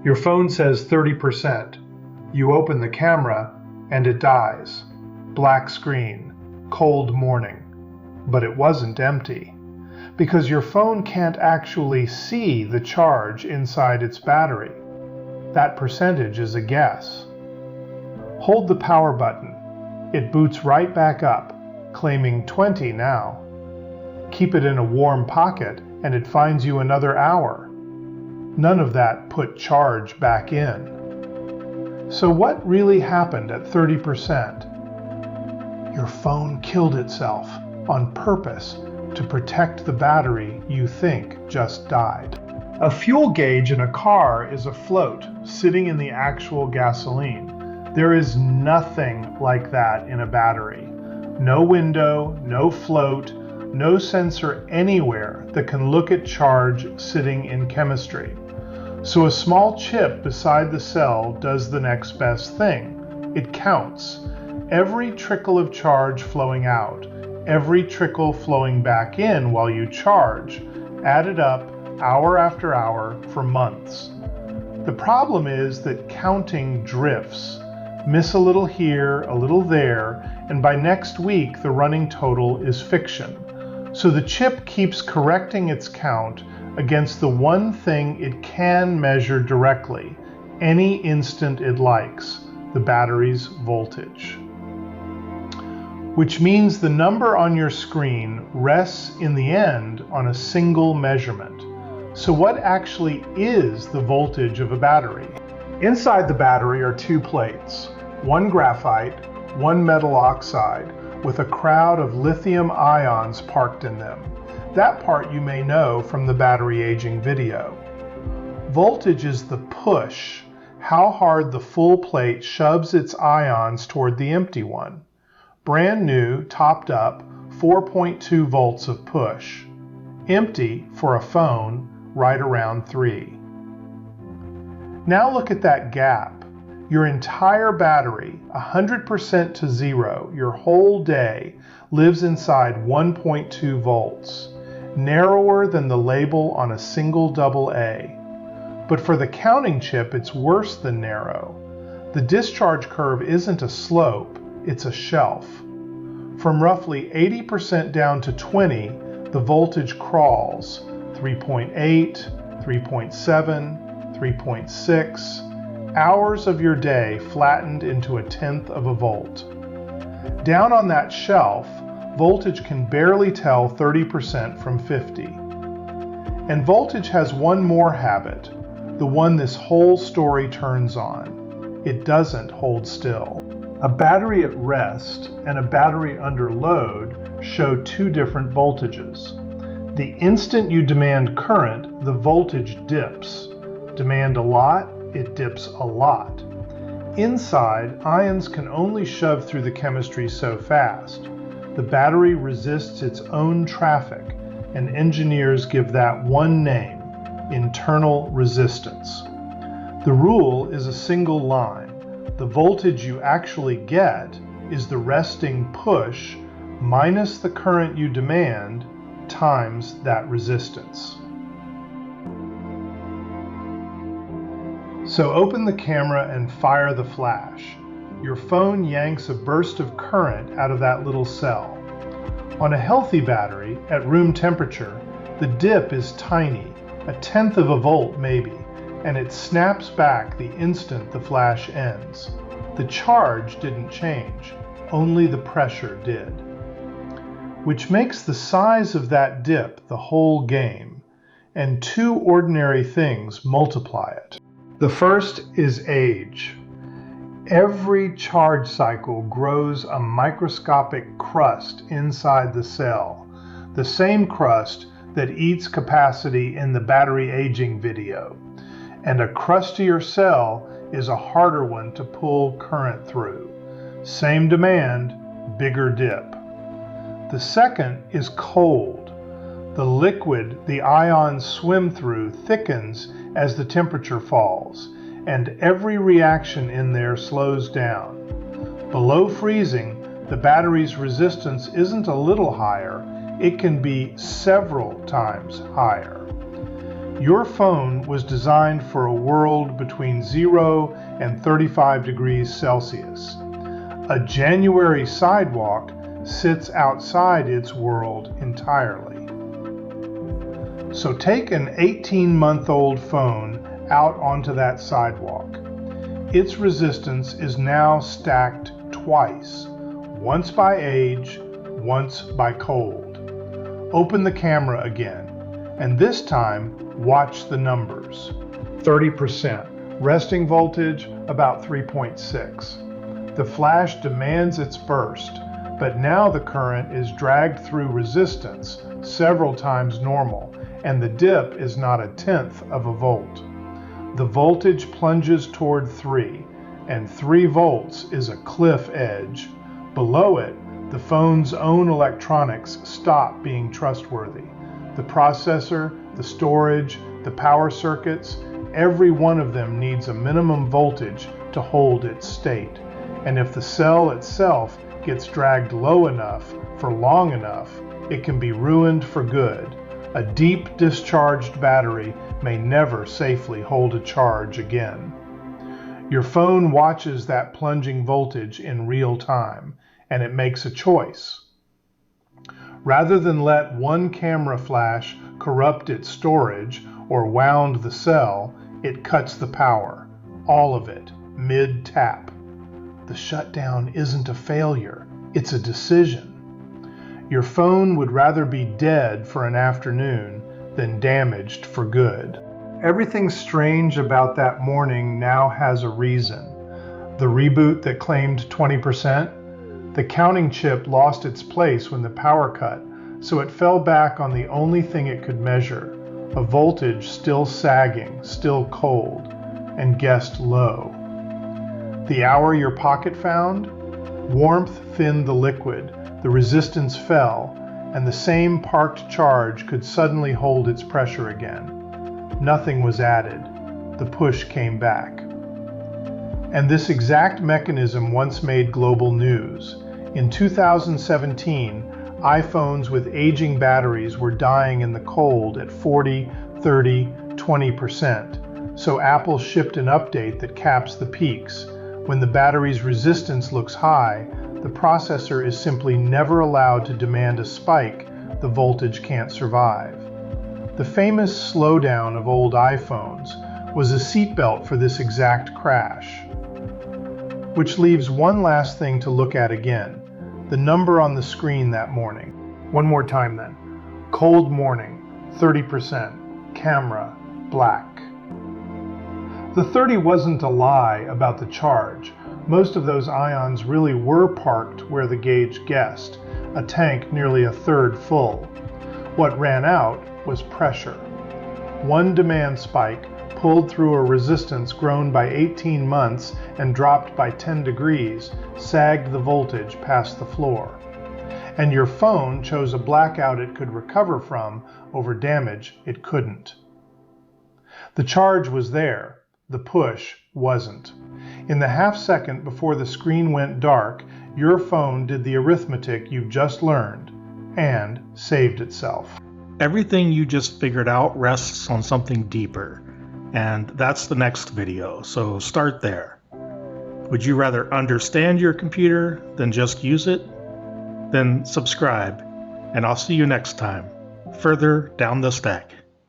Your phone says 30%. You open the camera and it dies. Black screen, cold morning. But it wasn't empty, because your phone can't actually see the charge inside its battery. That percentage is a guess. Hold the power button. It boots right back up, claiming 20 now. Keep it in a warm pocket and it finds you another hour. None of that put charge back in. So what really happened at 30%? Your phone killed itself on purpose to protect the battery you think just died. A fuel gauge in a car is a float sitting in the actual gasoline. There is nothing like that in a battery. No window, no float, no sensor anywhere that can look at charge sitting in chemistry. So a small chip beside the cell does the next best thing. It counts every trickle of charge flowing out, every trickle flowing back in while you charge, added up hour after hour for months. The problem is that counting drifts. Miss a little here, a little there, and by next week the running total is fiction. So the chip keeps correcting its count against the one thing it can measure directly, any instant it likes, the battery's voltage. Which means the number on your screen rests in the end on a single measurement. So what actually is the voltage of a battery? Inside the battery are two plates, one graphite, one metal oxide, with a crowd of lithium ions parked in them. That part you may know from the battery aging video. Voltage is the push, how hard the full plate shoves its ions toward the empty one. Brand new, topped up, 4.2 volts of push. Empty, for a phone, right around 3. Now look at that gap. Your entire battery, 100% to 0, your whole day, lives inside 1.2 volts, narrower than the label on a single AA. But for the counting chip, it's worse than narrow. The discharge curve isn't a slope, it's a shelf. From roughly 80% down to 20, the voltage crawls, 3.8, 3.7, 3.6, hours of your day flattened into 1/10 of a volt. Down on that shelf, voltage can barely tell 30% from 50. And voltage has one more habit, the one this whole story turns on. It doesn't hold still. A battery at rest and a battery under load show two different voltages. The instant you demand current, the voltage dips. Demand a lot, it dips a lot. Inside, ions can only shove through the chemistry so fast. The battery resists its own traffic, and engineers give that one name, internal resistance. The rule is a single line. The voltage you actually get is the resting push minus the current you demand times that resistance. So open the camera and fire the flash. Your phone yanks a burst of current out of that little cell. On a healthy battery, at room temperature, the dip is tiny, 1/10 of a volt maybe, and it snaps back the instant the flash ends. The charge didn't change, only the pressure did. Which makes the size of that dip the whole game, and two ordinary things multiply it. The first is age. Every charge cycle grows a microscopic crust inside the cell, the same crust that eats capacity in the battery aging video. And a crustier cell is a harder one to pull current through. Same demand, bigger dip. The second is cold. The liquid the ions swim through thickens as the temperature falls, and every reaction in there slows down. Below freezing, the battery's resistance isn't a little higher, it can be several times higher. Your phone was designed for a world between 0 and 35 degrees Celsius. A January sidewalk sits outside its world entirely. So take an 18-month-old phone out onto that sidewalk. Its resistance is now stacked twice, once by age, once by cold. Open the camera again, and this time watch the numbers. 30%, resting voltage about 3.6. The flash demands its burst, but now the current is dragged through resistance several times normal, and the dip is not 1/10 of a volt. The voltage plunges toward 3, and 3 volts is a cliff edge. Below it, the phone's own electronics stop being trustworthy. The processor, the storage, the power circuits, every one of them needs a minimum voltage to hold its state. And if the cell itself gets dragged low enough for long enough, it can be ruined for good. A deep discharged battery may never safely hold a charge again. Your phone watches that plunging voltage in real time, and it makes a choice. Rather than let one camera flash corrupt its storage or wound the cell, it cuts the power, all of it, mid-tap. The shutdown isn't a failure, it's a decision. Your phone would rather be dead for an afternoon than damaged for good. Everything strange about that morning now has a reason. The reboot that claimed 20%? The counting chip lost its place when the power cut, so it fell back on the only thing it could measure, a voltage still sagging, still cold, and guessed low. The hour your pocket found? Warmth thinned the liquid, the resistance fell, and the same parked charge could suddenly hold its pressure again. Nothing was added. The push came back. And this exact mechanism once made global news. In 2017, iPhones with aging batteries were dying in the cold at 40, 30, 20%. So Apple shipped an update that caps the peaks. When the battery's resistance looks high, the processor is simply never allowed to demand a spike the voltage can't survive. The famous slowdown of old iPhones was a seatbelt for this exact crash. Which leaves one last thing to look at again, the number on the screen that morning. One more time then. Cold morning, 30%, camera, black. The 30 wasn't a lie about the charge. Most of those ions really were parked where the gauge guessed, a tank nearly 1/3 full. What ran out was pressure. One demand spike pulled through a resistance grown by 18 months and dropped by 10 degrees, sagged the voltage past the floor. And your phone chose a blackout it could recover from over damage it couldn't. The charge was there, the push wasn't. In the half second before the screen went dark, your phone did the arithmetic you've just learned and saved itself. Everything you just figured out rests on something deeper, and that's the next video, so start there. Would you rather understand your computer than just use it? Then subscribe, and I'll see you next time, further down the stack.